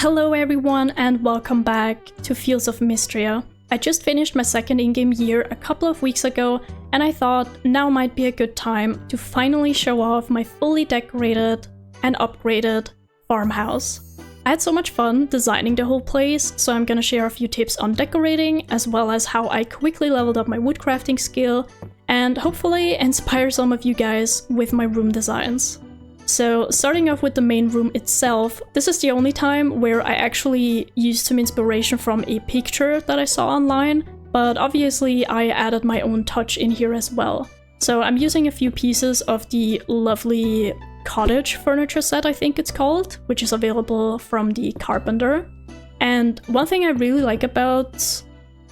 Hello everyone and welcome back to Fields of Mistria. I just finished my second in-game year a couple of weeks ago and I thought now might be a good time to finally show off my fully decorated and upgraded farmhouse. I had so much fun designing the whole place, so I'm gonna share a few tips on decorating as well as how I quickly leveled up my woodcrafting skill and hopefully inspire some of you guys with my room designs. So starting off with the main room itself, this is the only time where I actually used some inspiration from a picture that I saw online, but obviously I added my own touch in here as well. So I'm using a few pieces of the lovely cottage furniture set, I think it's called, which is available from the carpenter. And one thing I really like about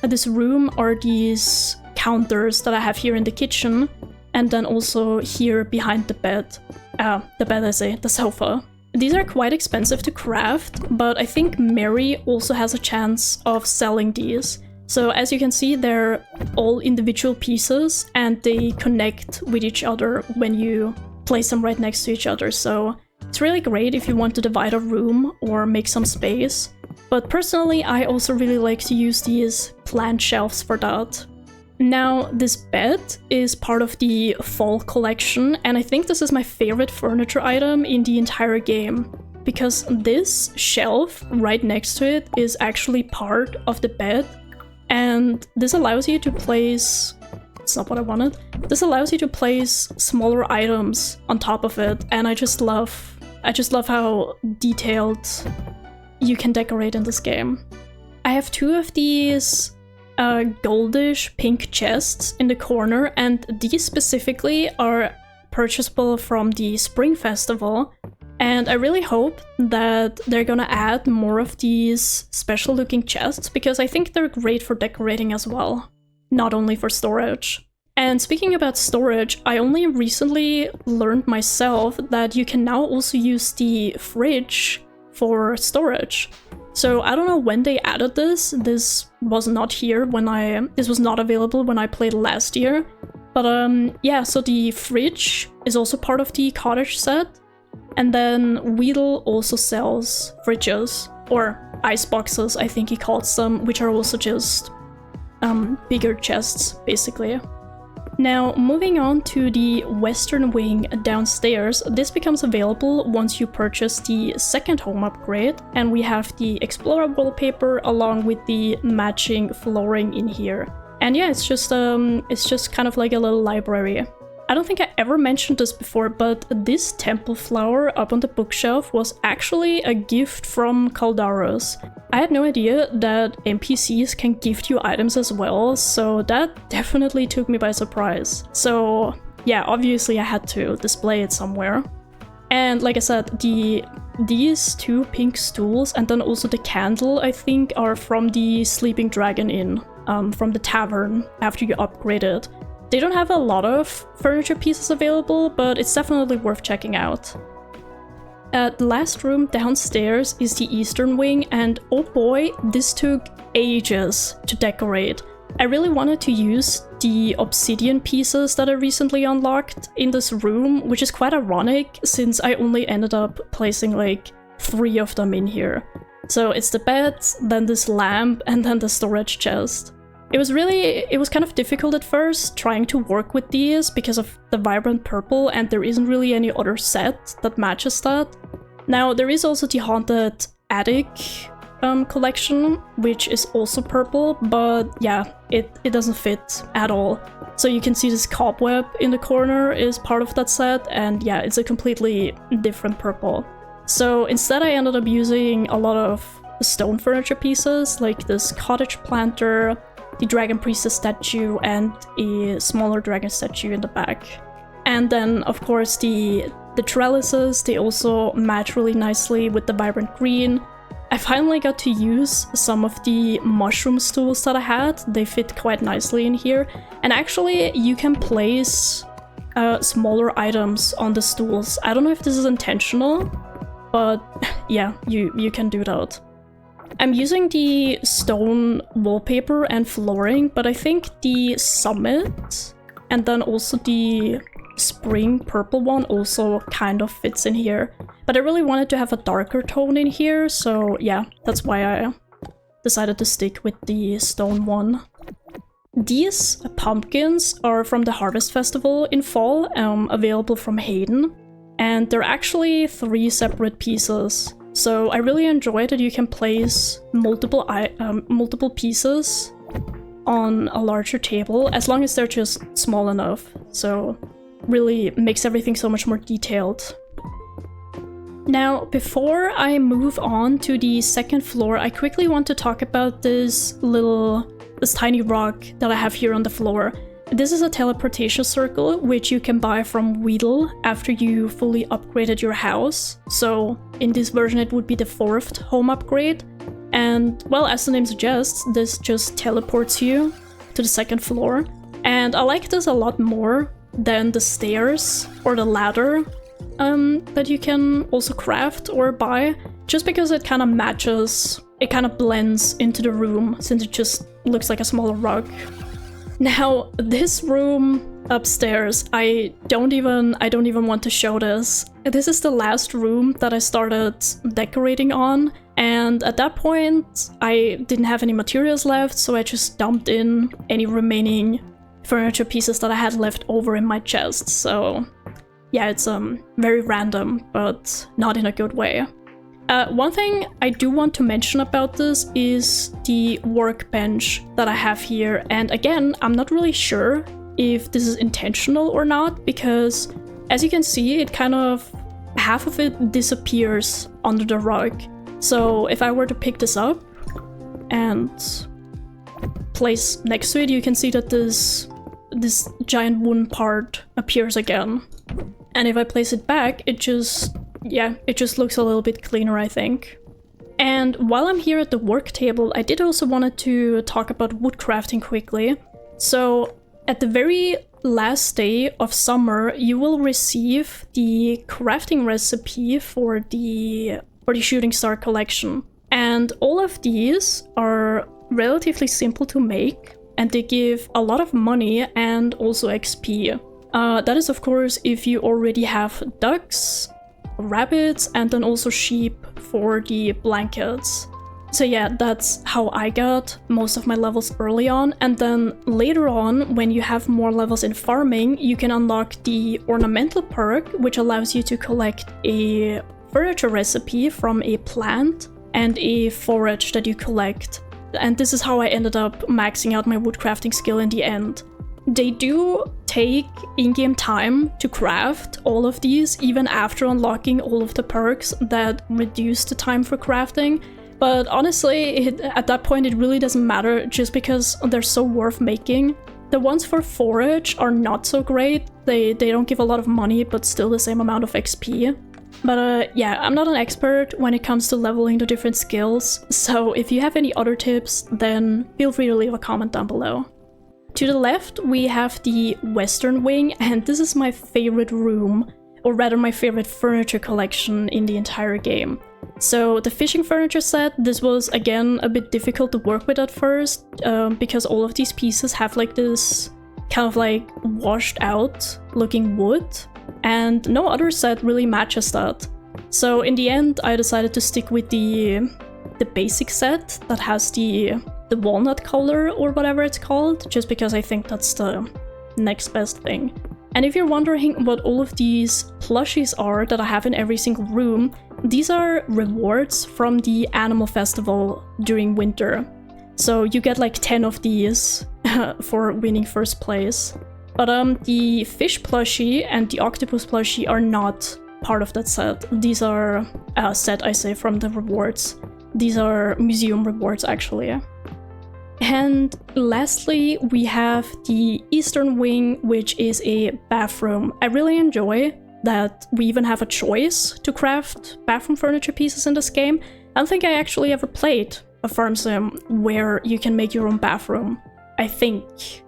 this room are these counters that I have here in the kitchen, and then also here behind the bed. The sofa. These are quite expensive to craft, but I think Mary also has a chance of selling these. So as you can see, they're all individual pieces and they connect with each other when you place them right next to each other. So it's really great if you want to divide a room or make some space. But personally, I also really like to use these plant shelves for that. Now, this bed is part of the fall collection, and I think this is my favorite furniture item in the entire game, because this shelf right next to it is actually part of the bed, and this allows you to place... It's not what I wanted. This allows you to place smaller items on top of it, and I just love how detailed you can decorate in this game. I have two of these goldish pink chests in the corner, and these specifically are purchasable from the Spring Festival, and I really hope that they're gonna add more of these special looking chests because I think they're great for decorating as well, not only for storage. And speaking about storage, I only recently learned myself that you can now also use the fridge for storage. So I don't know when they added this. This was not here when this was not available when I played last year. But yeah, so the fridge is also part of the cottage set. And then Weedle also sells fridges, or ice boxes, I think he calls them, which are also just bigger chests, basically. Now, moving on to the western wing downstairs, this becomes available once you purchase the second home upgrade, and we have the Explorer wallpaper along with the matching flooring in here. And yeah, it's just kind of like a little library. I don't think I ever mentioned this before, but this temple flower up on the bookshelf was actually a gift from Caldaros. I had no idea that NPCs can gift you items as well, so that definitely took me by surprise. So yeah, obviously I had to display it somewhere. And like I said, these two pink stools and then also the candle, I think, are from the Sleeping Dragon Inn, from the tavern after you upgrade it. They don't have a lot of furniture pieces available, but it's definitely worth checking out. The last room downstairs is the eastern wing, and oh boy, this took ages to decorate. I really wanted to use the obsidian pieces that I recently unlocked in this room, which is quite ironic since I only ended up placing like 3 of them in here. So it's the bed, then this lamp, and then the storage chest. It was kind of difficult at first trying to work with these because of the vibrant purple, and there isn't really any other set that matches that. Now, there is also the Haunted Attic collection, which is also purple, but yeah, it doesn't fit at all. So you can see this cobweb in the corner is part of that set, and yeah, it's a completely different purple. So instead I ended up using a lot of stone furniture pieces, like this cottage planter, the Dragon Priestess statue, and a smaller dragon statue in the back. And then, of course, the trellises, they also match really nicely with the vibrant green. I finally got to use some of the mushroom stools that I had. They fit quite nicely in here. And actually, you can place smaller items on the stools. I don't know if this is intentional, but yeah, you can do that. I'm using the stone wallpaper and flooring, but I think the summit and then also the spring purple one also kind of fits in here. But I really wanted to have a darker tone in here, so yeah, that's why I decided to stick with the stone one. These pumpkins are from the Harvest Festival in fall, available from Hayden. And they're actually 3 separate pieces. So I really enjoy that you can place multiple pieces on a larger table, as long as they're just small enough. So really makes everything so much more detailed. Now, before I move on to the second floor, I quickly want to talk about this tiny rock that I have here on the floor. This is a teleportation circle, which you can buy from Weedle after you fully upgraded your house. So in this version it would be the 4th home upgrade. And well, as the name suggests, this just teleports you to the 2nd floor. And I like this a lot more than the stairs or the ladder that you can also craft or buy, just because it kind of matches, it kind of blends into the room since it just looks like a smaller rug. Now, this room upstairs, I don't even want to show this. This is the last room that I started decorating on, and at that point I didn't have any materials left, so I just dumped in any remaining furniture pieces that I had left over in my chest. So yeah, it's very random, but not in a good way. One thing I do want to mention about this is the workbench that I have here, and again, I'm not really sure if this is intentional or not, because as you can see, it kind of, half of it disappears under the rug. So if I were to pick this up and place next to it, you can see that this giant wooden part appears again. And if I place it back, it just looks a little bit cleaner, I think. And while I'm here at the work table, I did also wanted to talk about wood crafting quickly. So at the very last day of summer, you will receive the crafting recipe for the Shooting Star collection. And all of these are relatively simple to make, and they give a lot of money and also XP. That is, of course, if you already have ducks, rabbits, and then also sheep for the blankets. So yeah, that's how I got most of my levels early on, and then later on, when you have more levels in farming, you can unlock the ornamental perk, which allows you to collect a furniture recipe from a plant and a forage that you collect. And this is how I ended up maxing out my woodcrafting skill in the end. They do take in-game time to craft all of these, even after unlocking all of the perks that reduce the time for crafting. But honestly, at that point it really doesn't matter, just because they're so worth making. The ones for forage are not so great. They don't give a lot of money, but still the same amount of XP. But yeah, I'm not an expert when it comes to leveling the different skills, so if you have any other tips, then feel free to leave a comment down below. To the left, we have the western wing, and this is my favorite room, or rather my favorite furniture collection in the entire game. So the fishing furniture set, this was again a bit difficult to work with at first, because all of these pieces have like this kind of like washed out looking wood, and no other set really matches that. So in the end, I decided to stick with the basic set that has the walnut color or whatever it's called, just because I think that's the next best thing. And if you're wondering what all of these plushies are that I have in every single room, these are rewards from the animal festival during winter. So you get like 10 of these for winning first place. But the fish plushie and the octopus plushie are not part of that set. These are a set, I say, from the rewards. These are museum rewards, actually. And lastly, we have the eastern wing, which is a bathroom. I really enjoy that we even have a choice to craft bathroom furniture pieces in this game. I don't think I actually ever played a farm sim where you can make your own bathroom, I think.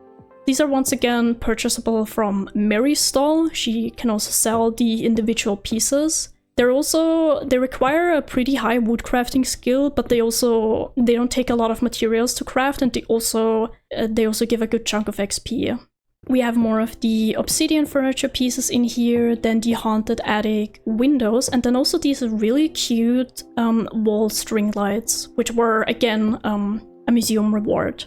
These are once again purchasable from Mary's stall. She can also sell the individual pieces. They require a pretty high woodcrafting skill, but they don't take a lot of materials to craft, and they also give a good chunk of XP. We have more of the obsidian furniture pieces in here, then the haunted attic windows, and then also these really cute wall string lights, which were, again, a museum reward.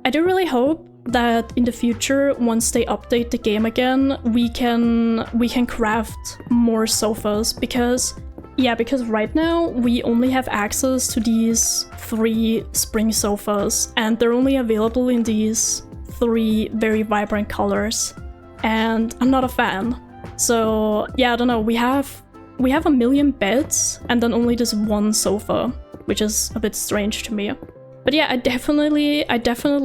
I do really hope that in the future, once they update the game again, we can craft more sofas, because right now we only have access to these 3 spring sofas, and they're only available in these 3 very vibrant colors, and I'm not a fan. So yeah, I don't know, we have a million beds and then only this 1 sofa, which is a bit strange to me. But yeah, I definitely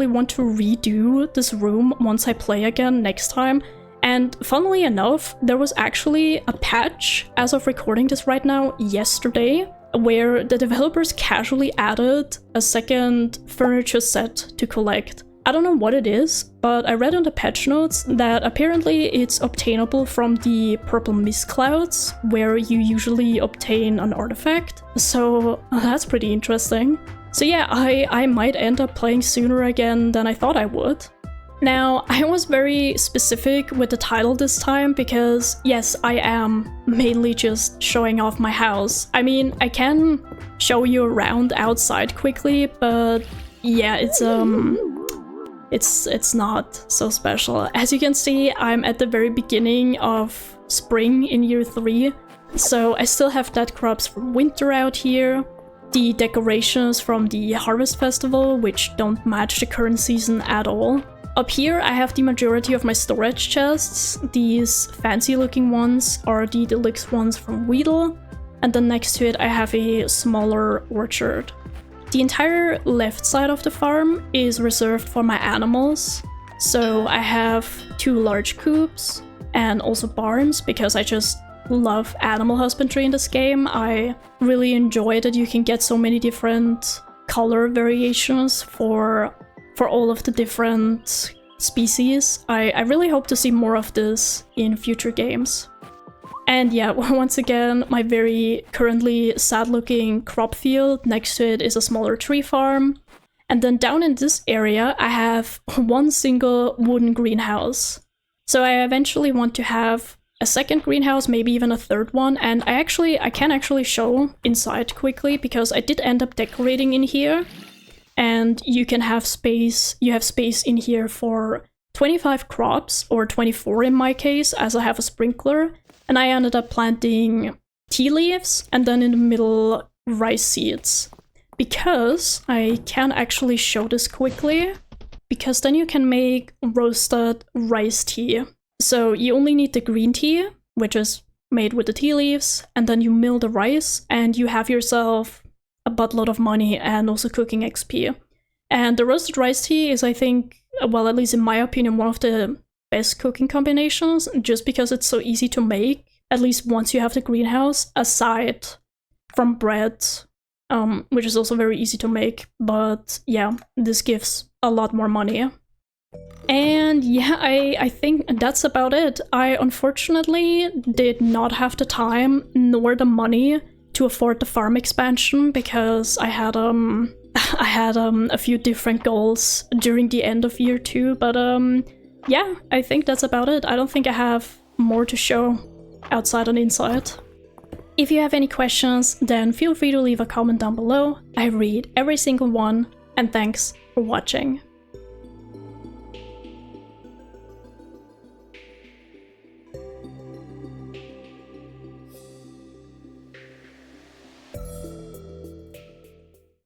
want to redo this room once I play again next time. And funnily enough, there was actually a patch, as of recording this right now, yesterday, where the developers casually added a second furniture set to collect. I don't know what it is, but I read on the patch notes that apparently it's obtainable from the purple mist clouds, where you usually obtain an artifact. So that's pretty interesting. So yeah, I might end up playing sooner again than I thought I would. Now, I was very specific with the title this time because, yes, I am mainly just showing off my house. I mean, I can show you around outside quickly, but yeah, it's not so special. As you can see, I'm at the very beginning of spring in year 3, so I still have dead crops from winter out here. The decorations from the Harvest Festival, which don't match the current season at all. Up here I have the majority of my storage chests. These fancy looking ones are the deluxe ones from Weedle, and then next to it I have a smaller orchard. The entire left side of the farm is reserved for my animals, so I have 2 large coops and also barns because I just love animal husbandry in this game. I really enjoy that you can get so many different color variations for all of the different species. I really hope to see more of this in future games. And yeah, once again, my very currently sad looking crop field. Next to it is a smaller tree farm. And then down in this area, I have 1 single wooden greenhouse. So I eventually want to have a second greenhouse, maybe even a 3rd one, and I can actually show inside quickly because I did end up decorating in here, and you have space in here for 25 crops, or 24 in my case, as I have a sprinkler, and I ended up planting tea leaves and then in the middle rice seeds. Because I can actually show this quickly, because then you can make roasted rice tea. So you only need the green tea, which is made with the tea leaves, and then you mill the rice, and you have yourself a buttload of money and also cooking XP. And the roasted rice tea is, I think, well, at least in my opinion, one of the best cooking combinations, just because it's so easy to make, at least once you have the greenhouse, aside from bread, which is also very easy to make. But yeah, this gives a lot more money. And yeah, I think that's about it. I unfortunately did not have the time nor the money to afford the farm expansion because I had a few different goals during the end of year 2, but yeah, I think that's about it. I don't think I have more to show outside and inside. If you have any questions, then feel free to leave a comment down below. I read every single one, and thanks for watching.